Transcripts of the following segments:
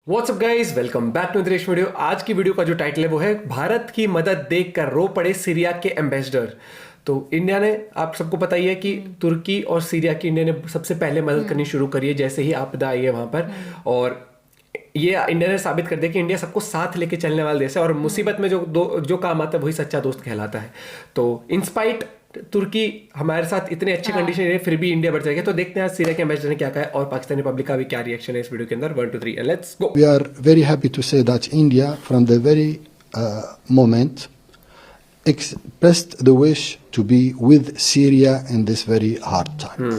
WhatsApp guys, welcome back to Naresh video. आज की video का जो टाइटल है वो है भारत की मदद देखकर रो पड़े सीरिया के एम्बेसडर। तो इंडिया ने, आप सबको पता ही है कि तुर्की और सीरिया की इंडिया ने सबसे पहले मदद करनी शुरू करी है जैसे ही आपदा आई है वहां पर। और ये इंडिया ने साबित कर दिया कि इंडिया सबको साथ लेके चलने वाला देश है और मुसीबत में जो काम आता है वही सच्चा दोस्त कहलाता है। तो इंस्पाइट तुर्की हमारे साथ इतने अच्छे कंडीशन है फिर भी इंडिया बढ़ जाएगा। तो देखते हैं आज सीरिया के एम्बेसडर ने क्या कहा है और पाकिस्तानी पब्लिक का भी क्या रिएक्शन है इस वीडियो के अंदर। 1 2 3 and let's go. We are very happy to say that India, from the very moment, expressed the wish to be with Syria in this very hard time.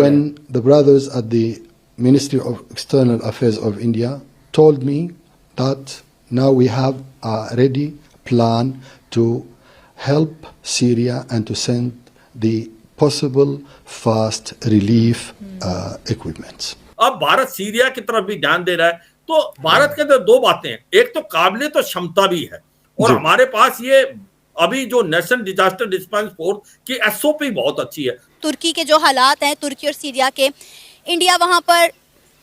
When the brothers at the Ministry of External Affairs of India told me that now we have a ready plan to help Syria and to send the possible fast relief equipments. अब Bharat Syria की तरफ भी ध्यान दे रहा है। तो भारत के अंदर दो बातें हैं, एक तो काबिलियत और क्षमता भी है और हमारे पास ये अभी जो नेशनल डिजास्टर रिस्पांस फोर्स की एसओपी बहुत अच्छी है। तुर्की के जो हालात हैं, तुर्की और सीरिया के, इंडिया वहां पर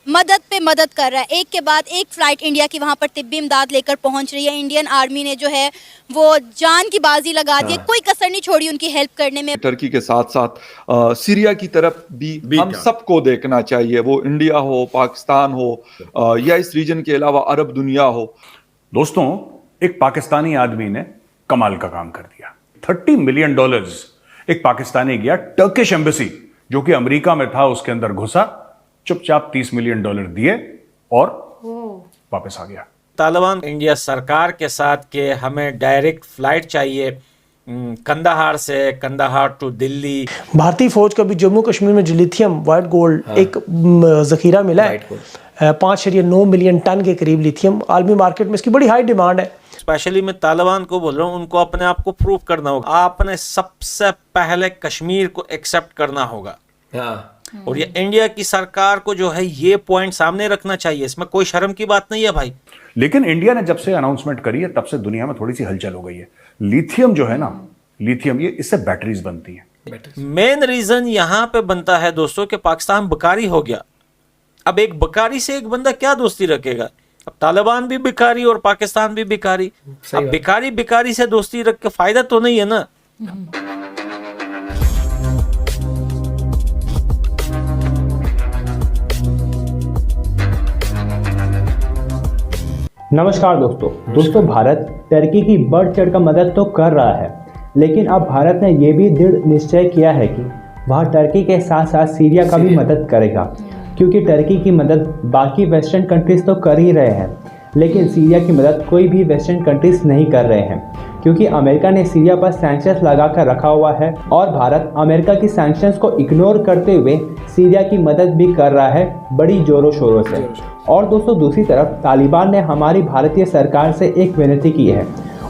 मदद पे मदद कर रहा है। एक के बाद एक फ्लाइट इंडिया की वहां पर तिब्बी इमदाद लेकर पहुंच रही है। इंडियन आर्मी ने जो है वो जान की बाजी लगा दी है, कोई कसर नहीं छोड़ी उनकी हेल्प करने में। टर्की के साथ साथ सीरिया की तरफ भी हम सबको देखना चाहिए, वो इंडिया हो, पाकिस्तान हो या इस रीजन के अलावा अरब दुनिया हो। दोस्तों, एक पाकिस्तानी आदमी ने कमाल का काम कर दिया। $30 मिलियन एक पाकिस्तानी गया टर्किश एम्बेसी जो कि अमेरिका में था, उसके अंदर घुसा, चुपचाप $30 मिलियन दिए और वापस आ गया। तालिबान इंडिया सरकार के साथ के हमें डायरेक्ट फ्लाइट चाहिए कंदाहार से, कंदाहार टू दिल्ली। भारतीय फौज को भी जम्मू कश्मीर में जो लिथियम व्हाइट गोल्ड एक जखीरा मिला है 5.9 मिलियन टन के करीब लिथियम। आलमी मार्केट में इसकी बड़ी हाई डिमांड है। स्पेशली मैं तालिबान को बोल रहा हूँ, उनको अपने आप को प्रूव करना होगा। आपने सबसे पहले कश्मीर को एक्सेप्ट करना होगा और ये इंडिया की सरकार को जो है ये पॉइंट सामने रखना चाहिए। इसमें कोई शर्म की बात नहीं है भाई। लेकिन इंडिया ने जब से अनाउंसमेंट करी है तब से दुनिया में थोड़ी सी हलचल हो गई है। लिथियम जो है ना, लिथियम ये इससे बैटरीज बनती हैं। मेन रीजन यहाँ पे बनता है दोस्तों कि पाकिस्तान बेकारी हो गया। अब एक बेकारी से एक बंदा क्या दोस्ती रखेगा? अब तालिबान भी बेकारी और पाकिस्तान भी बेकारी। अब बेकारी से दोस्ती रख के फायदा तो नहीं है ना। नमस्कार दोस्तों, भारत टर्की की बढ़ चढ़ कर मदद तो कर रहा है, लेकिन अब भारत ने यह भी दृढ़ निश्चय किया है कि वह टर्की के साथ साथ सीरिया का भी मदद करेगा। क्योंकि टर्की की मदद बाकी वेस्टर्न कंट्रीज तो कर ही रहे हैं, लेकिन सीरिया की मदद कोई भी वेस्टर्न कंट्रीज नहीं कर रहे हैं। क्योंकि अमेरिका ने सीरिया पर सैंक्शंस लगा कर रखा हुआ है और भारत अमेरिका की सैंक्शंस को इग्नोर करते हुए सीरिया की मदद भी कर रहा है बड़ी जोरों शोरों से। और दोस्तों, दूसरी तरफ तालिबान ने हमारी भारतीय सरकार से एक विनती की है।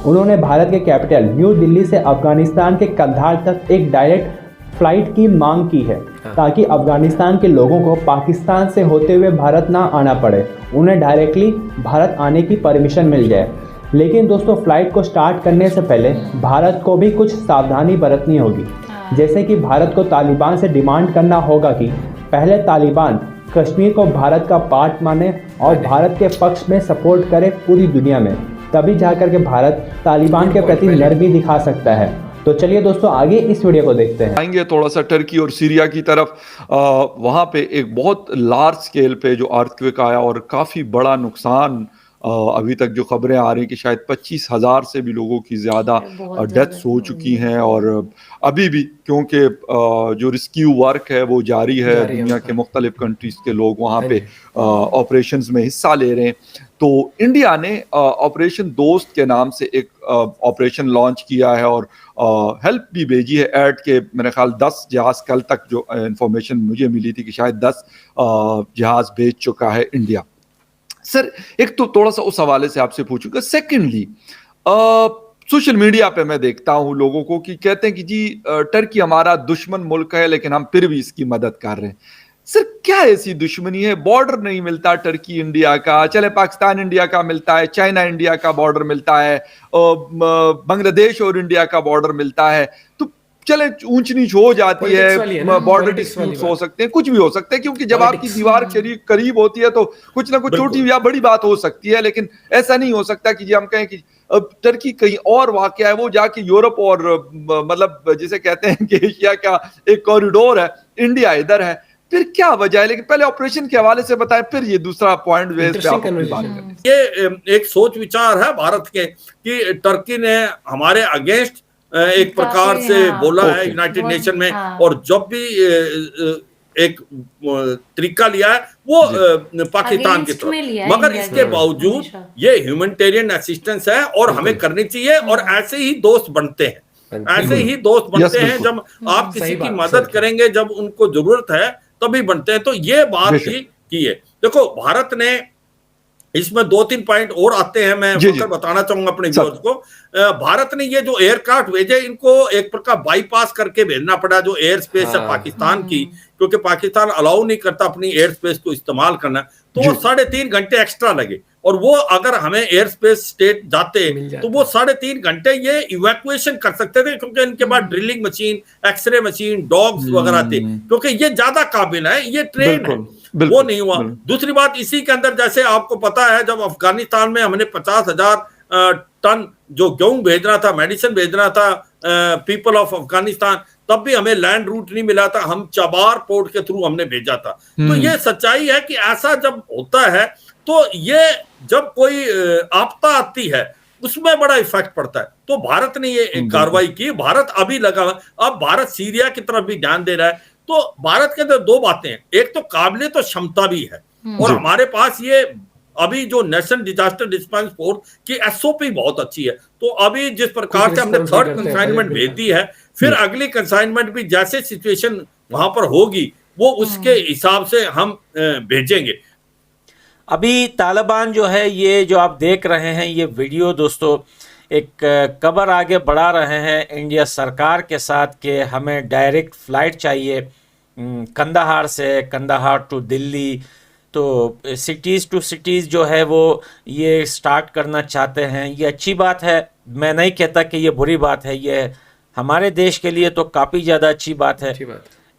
उन्होंने भारत के कैपिटल न्यू दिल्ली से अफगानिस्तान के कंधार तक एक डायरेक्ट फ्लाइट की मांग की है ताकि अफगानिस्तान के लोगों को पाकिस्तान से होते हुए भारत ना आना पड़े, उन्हें डायरेक्टली भारत आने की परमिशन मिल जाए। लेकिन दोस्तों, फ्लाइट को स्टार्ट करने से पहले भारत को भी कुछ सावधानी बरतनी होगी। जैसे कि भारत को तालिबान से डिमांड करना होगा कि पहले तालिबान कश्मीर को भारत का पार्ट माने और भारत के पक्ष में सपोर्ट करे पूरी दुनिया में, तभी जाकर के भारत तालिबान के प्रति नरमी दिखा सकता है। तो चलिए दोस्तों, आगे इस वीडियो को देखते हैं। आएंगे थोड़ा सा टर्की और सीरिया की तरफ। वहाँ पे एक बहुत लार्ज स्केल पे जो अर्थक्वेक आया और काफ़ी बड़ा नुकसान, अभी तक जो खबरें आ रही हैं कि शायद 25,000 से भी लोगों की ज़्यादा डेथ्स हो चुकी हैं और अभी भी क्योंकि जो रेस्क्यू वर्क है वो जारी है, दुनिया के मुख्तलिफ कंट्रीज़ के लोग वहाँ पे ऑपरेशंस में हिस्सा ले रहे हैं। तो इंडिया ने ऑपरेशन दोस्त के नाम से एक ऑपरेशन लॉन्च किया है और हेल्प भी भेजी है। ऐड के मेरे ख्याल 10 जहाज़, कल तक जो इंफॉर्मेशन मुझे मिली थी कि शायद 10 जहाज़ भेज चुका है इंडिया। सर, एक तो थोड़ा सा उस हवाले से आपसे पूछूंगा। सेकेंडली, सोशल मीडिया पे मैं देखता हूँ लोगों को कि कहते हैं कि जी टर्की हमारा दुश्मन मुल्क है लेकिन हम फिर भी इसकी मदद कर रहे हैं। सर, क्या ऐसी दुश्मनी है? बॉर्डर नहीं मिलता टर्की इंडिया का, चले पाकिस्तान इंडिया का मिलता है, चाइना इंडिया का बॉर्डर मिलता है, बांग्लादेश और इंडिया का बॉर्डर मिलता है, तो चले ऊंच नीच हो जाती Politics वाली है ना, है, बॉर्डर politics वाली डिस्प्यूट्स हो सकते हैं, कुछ भी हो सकते हैं, क्योंकि जब आपकी Politics। दीवार करीब होती है तो कुछ ना कुछ छोटी या बड़ी बात हो सकती है, लेकिन ऐसा नहीं हो सकता कि हम कहें कि अब टर्की कहीं और वाक़या है, वो जाके यूरोप और मतलब जिसे कहते हैं कि एशिया का एक कॉरिडोर है, इंडिया इधर है, फिर क्या वजह है? लेकिन पहले ऑपरेशन के हवाले से बताएं, फिर ये दूसरा पॉइंट ये एक सोच विचार है भारत के कि टर्की ने हमारे अगेंस्ट एक प्रकार से बोला है यूनाइटेड नेशन में, और जब भी एक तरीका लिया है वो पाकिस्तान की तरफ, मगर इसके बावजूद ये ह्यूमैनिटेरियन असिस्टेंस है और हमें करनी चाहिए, और ऐसे ही दोस्त बनते हैं, ऐसे ही दोस्त बनते हैं जब आप किसी की मदद करेंगे, जब उनको जरूरत है तभी बनते हैं। तो ये बात भी की है। देखो भारत ने इसमें 2-3 पॉइंट और आते हैं, मैं बताना चाहूंगा अपने व्यूअर्स को। भारत ने ये जो एयरक्राफ्ट भेजे, इनको एक प्रकार बाईपास करके भेजना पड़ा जो एयर स्पेस है पाकिस्तान की, क्योंकि पाकिस्तान अलाउ नहीं करता अपनी एयर स्पेस को इस्तेमाल करना, तो वो 3.5 घंटे एक्स्ट्रा लगे, और वो अगर हमें एयर स्पेस स्टेट जाते तो वो 3.5 घंटे ये इवैक्यूएशन कर सकते थे, क्योंकि इनके पास drilling machine, X-ray machine, dogs वगैरह थे, क्योंकि ये ज्यादा काबिल है, ये ट्रेन है, वो नहीं हुआ। दूसरी बात, इसी के अंदर जैसे आपको पता है जब अफगानिस्तान में हमने 50,000 टन जो गेहूं भेजना था, मेडिसिन भेजना था पीपल ऑफ अफगानिस्तान, तब भी हमें लैंड रूट नहीं मिला था, हम चबार पोर्ट के थ्रू हमने भेजा था। तो ये सच्चाई है कि ऐसा जब होता है तो ये जब कोई आपदा आती है उसमें बड़ा इफेक्ट पड़ता है। तो भारत ने ये कार्रवाई की, भारत अभी लगा, अब भारत सीरिया की तरफ भी ध्यान दे रहा है। तो भारत के अंदर 2 बातें हैं, एक तो काबिलियत और क्षमता भी है, और हमारे पास ये अभी जो नेशनल डिजास्टर रिस्पांस फोर्स की एसओपी बहुत अच्छी है। तो अभी जिस प्रकार से हमने 3rd कंसाइनमेंट भेज दी है, फिर अगली कंसाइनमेंट भी जैसे सिचुएशन वहां पर होगी वो उसके हिसाब से हम भेजेंगे। अभी तालिबान जो है, ये जो आप देख रहे हैं ये वीडियो दोस्तों, एक खबर आगे बढ़ा रहे हैं इंडिया सरकार के साथ कि हमें डायरेक्ट फ्लाइट चाहिए कंदाहार से, कंदाहार टू दिल्ली। तो सिटीज़ टू सिटीज़ जो है वो ये स्टार्ट करना चाहते हैं। ये अच्छी बात है, मैं नहीं कहता कि ये बुरी बात है, ये हमारे देश के लिए तो काफ़ी ज़्यादा अच्छी बात है।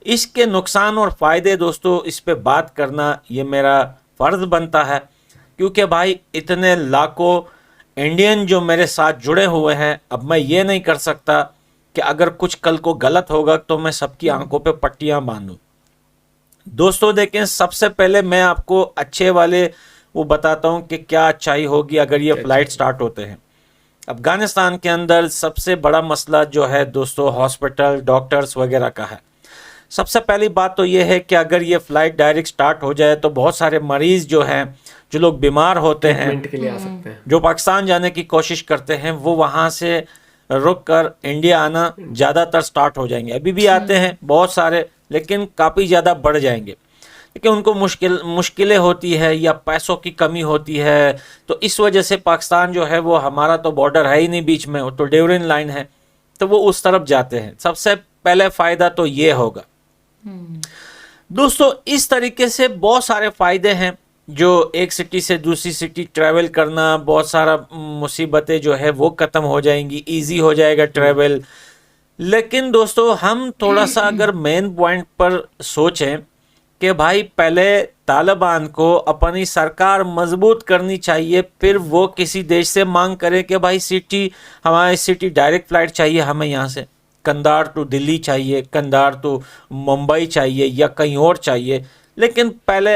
इसके नुकसान और फ़ायदे दोस्तों इस पे बात करना ये मेरा फ़र्ज़ बनता है, क्योंकि भाई इतने लाखों इंडियन जो मेरे साथ जुड़े हुए हैं, अब मैं ये नहीं कर सकता कि अगर कुछ कल को गलत होगा तो मैं सबकी आंखों पे पट्टियां बांधूं। दोस्तों देखें, सबसे पहले मैं आपको अच्छे वाले वो बताता हूं कि क्या अच्छाई होगी अगर ये फ्लाइट स्टार्ट होते हैं। अफगानिस्तान के अंदर सबसे बड़ा मसला जो है दोस्तों हॉस्पिटल, डॉक्टर्स वगैरह का है। सबसे पहली बात तो ये है कि अगर ये फ्लाइट डायरेक्ट स्टार्ट हो जाए तो बहुत सारे मरीज जो हैं, जो लोग बीमार होते हैं, के लिए आ सकते हैं, जो पाकिस्तान जाने की कोशिश करते हैं, वो वहाँ से रुक कर इंडिया आना ज़्यादातर स्टार्ट हो जाएंगे। अभी भी आते हैं बहुत सारे, लेकिन काफ़ी ज़्यादा बढ़ जाएंगे, क्योंकि उनको मुश्किलें होती है या पैसों की कमी होती है। तो इस वजह से पाकिस्तान जो है वो, हमारा तो बॉर्डर है ही नहीं बीच में, वो तो ड्यूरिन लाइन है, तो वो उस तरफ जाते हैं। सबसे पहले फ़ायदा तो ये होगा दोस्तों। इस तरीके से बहुत सारे फ़ायदे हैं, जो एक सिटी से दूसरी सिटी ट्रैवल करना, बहुत सारा मुसीबतें जो है वो ख़त्म हो जाएंगी, इजी हो जाएगा ट्रैवल। लेकिन दोस्तों हम थोड़ा सा अगर मेन पॉइंट पर सोचें कि भाई पहले तालिबान को अपनी सरकार मजबूत करनी चाहिए, फिर वो किसी देश से मांग करे कि भाई हमारी सिटी डायरेक्ट फ़्लाइट चाहिए, हमें यहाँ से कंधार टू दिल्ली चाहिए, कंधार टू मुंबई चाहिए या कहीं और चाहिए। लेकिन पहले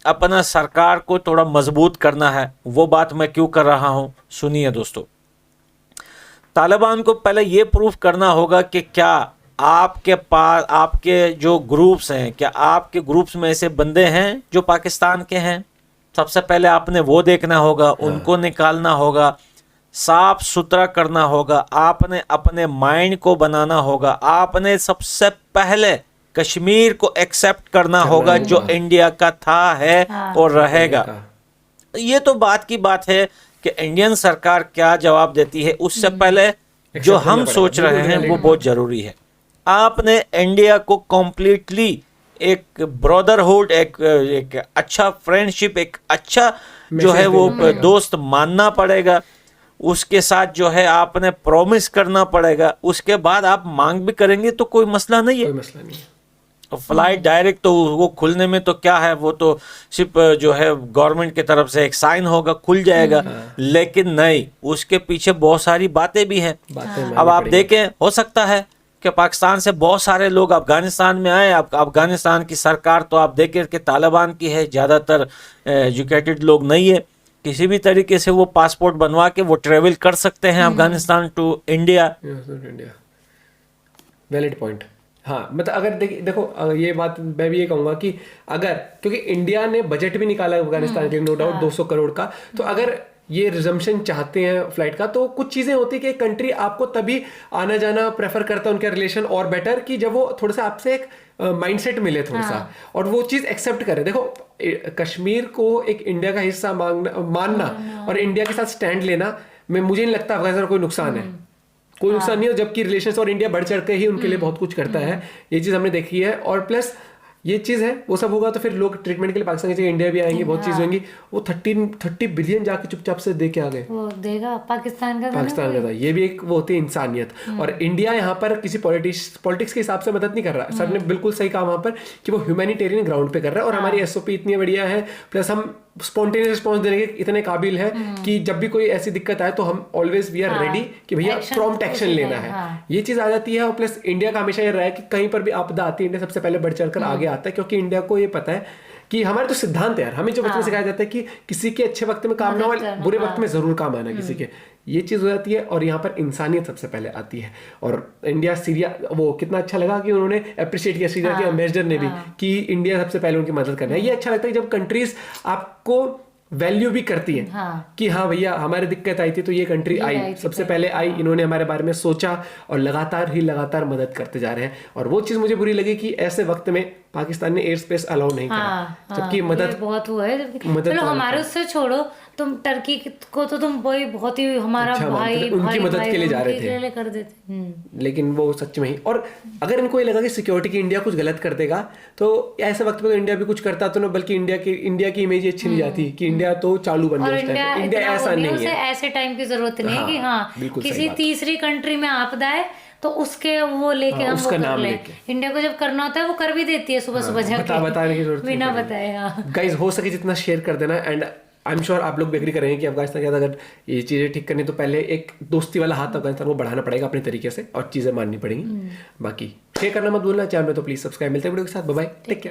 अपना सरकार को थोड़ा मजबूत करना है। वो बात मैं क्यों कर रहा हूँ, सुनिए दोस्तों। तालिबान को पहले ये प्रूफ करना होगा कि क्या आपके पास, आपके जो ग्रुप्स हैं, क्या आपके ग्रुप्स में ऐसे बंदे हैं जो पाकिस्तान के हैं। सबसे पहले आपने वो देखना होगा, उनको निकालना होगा, साफ सुथरा करना होगा, आपने अपने माइंड को बनाना होगा, आपने सबसे पहले कश्मीर को एक्सेप्ट करना होगा जो इंडिया का था, है और रहेगा। ये तो बात की बात है कि इंडियन सरकार क्या जवाब देती है, उससे पहले जो हम सोच रहे हैं वो बहुत जरूरी है। आपने इंडिया को कॉम्प्लीटली एक ब्रदरहुड, एक अच्छा फ्रेंडशिप, एक अच्छा जो है वो दोस्त मानना पड़ेगा। उसके साथ जो है आपने प्रॉमिस करना पड़ेगा, उसके बाद आप मांग भी करेंगे तो कोई मसला नहीं है। कोई मसला नहीं है। फ्लाइट डायरेक्ट तो वो खुलने में तो क्या है, वो तो सिर्फ जो है गवर्नमेंट की तरफ से एक साइन होगा, खुल जाएगा। लेकिन नहीं, उसके पीछे बहुत सारी बातें भी हैं। अब आप देखें, हो सकता है कि पाकिस्तान से बहुत सारे लोग अफगानिस्तान में आए। अफगानिस्तान की सरकार तो आप देखें कि तालिबान की है, ज़्यादातर एजुकेटेड लोग नहीं है। किसी भी तरीके से वो पासपोर्ट बनवा के वो ट्रेवल कर सकते हैं Afghanistan to India. Valid point. हाँ, मतलब अगर देखो ये बात मैं भी ये कहूँगा कि अगर, क्योंकि इंडिया ने बजट भी निकाला अफगानिस्तान के लिए, नो डाउट 200 करोड़ का, तो अगर ये रिजम्पशन चाहते हैं फ्लाइट का, तो कुछ चीज़ें होती है कि एक कंट्री आपको तभी आना जाना प्रेफर करता है, उनका रिलेशन और बेटर, कि जब वो थोड़ा सा आपसे एक माइंडसेट मिले थोड़ा सा, और वो चीज़ एक्सेप्ट करे। देखो कश्मीर को एक इंडिया का हिस्सा मानना और इंडिया के साथ स्टैंड लेना में मुझे नहीं लगता अफगानिस्तान को कोई नुकसान है। कोई नुकसान नहीं हो, जबकि रिलेशंस और इंडिया बढ़ चढ़ के ही उनके लिए बहुत कुछ करता है। ये चीज़ हमने देखी है। और प्लस ये चीज़ है, वो सब होगा तो फिर लोग ट्रीटमेंट के लिए पाकिस्तान की जगह इंडिया भी आएंगे, बहुत चीज़ होंगी। वो 30 बिलियन जाके चुपचाप से दे के आ गए। वो देगा पाकिस्तान का था। ये भी एक वो होती है इंसानियत। और इंडिया यहाँ पर किसी पॉलिटिक्स के हिसाब से मदद नहीं कर रहा। सर ने बिल्कुल सही कहा वहाँ पर कि वो ह्यूमैनिटेरियन ग्राउंड पे कर रहा है। और हमारी SOP इतनी बढ़िया है, प्लस हम स्पॉन्टेनियस रिस्पॉन्स देने के इतने काबिल है कि जब भी कोई ऐसी दिक्कत आए तो हम ऑलवेज वी आर रेडी कि भैया प्रॉम्प्ट एक्शन लेना है। ये चीज आ जाती है। और प्लस इंडिया का हमेशा ये रहा है कि कहीं पर भी आपदा आती है, इंडिया सबसे पहले बढ़ चढ़कर आगे आता है, क्योंकि इंडिया को ये पता है कि हमारे तो सिद्धांत है यार, हमें जो बचपन सिखाया जाता है कि किसी के अच्छे वक्त में काम ना हो, बुरे वक्त में जरूर काम आना किसी के। ये चीज हो जाती है। और यहाँ पर इंसानियत सबसे पहले आती है। और इंडिया सीरिया, वो कितना अच्छा लगा कि उन्होंने अप्रिशिएट किया सीरिया के एम्बेसडर ने भी, कि इंडिया सबसे पहले उनकी मदद करना है। ये अच्छा लगता है जब कंट्रीज आपको वैल्यू भी करती है कि हाँ भैया हमारे दिक्कत आई थी तो ये कंट्री आई, सबसे पहले आई, इन्होंने हमारे बारे में सोचा और लगातार मदद करते जा रहे हैं। और वो चीज मुझे बुरी लगी कि ऐसे वक्त में पाकिस्तान ने एयर स्पेस अलाउ नहीं करा, जबकि मदद बहुत हुआ है। चलो हमारे उससे छोड़ो, तुम टर्की को तो तुम वही बहुत ही हमारा भाई उनकी मदद के लिए जा रहे थे, कर देते। लेकिन वो सच में ही। और अगर इनको ये लगा कि सिक्योरिटी की इंडिया कुछ गलत कर देगा, तो ऐसे वक्त में तो इंडिया भी कुछ करता तो ना, बल्कि इंडिया की इमेज अच्छी नहीं जाती कि इंडिया तो चालू बन गया। इंडिया ऐसा नहीं है, ऐसे टाइम की जरूरत नहीं है कि हाँ किसी तीसरी कंट्री में आपदा है तो उसके वो लेके हम वो कर ले। इंडिया को जब करना होता है वो कर भी देती है सुबह सुबह जाके, बताने की जरूरत बिना बताए। गाइस हो सके जितना शेयर कर देना। एंड आई एम श्योर आप लोग भी एग्री करेंगे कि अफगानिस्तान के अगर ये चीज़ें ठीक करनी तो पहले एक दोस्ती वाला हाथ अफगानिस्तान को बढ़ाना पड़ेगा अपने तरीके से, और चीज़ें माननी पड़ेंगी। बाकी शेयर करना मत भूलना, चैनल में तो प्लीज सब्सक्राइब। मिलते हैं वीडियो के साथ, बाय बाय, टेक केयर।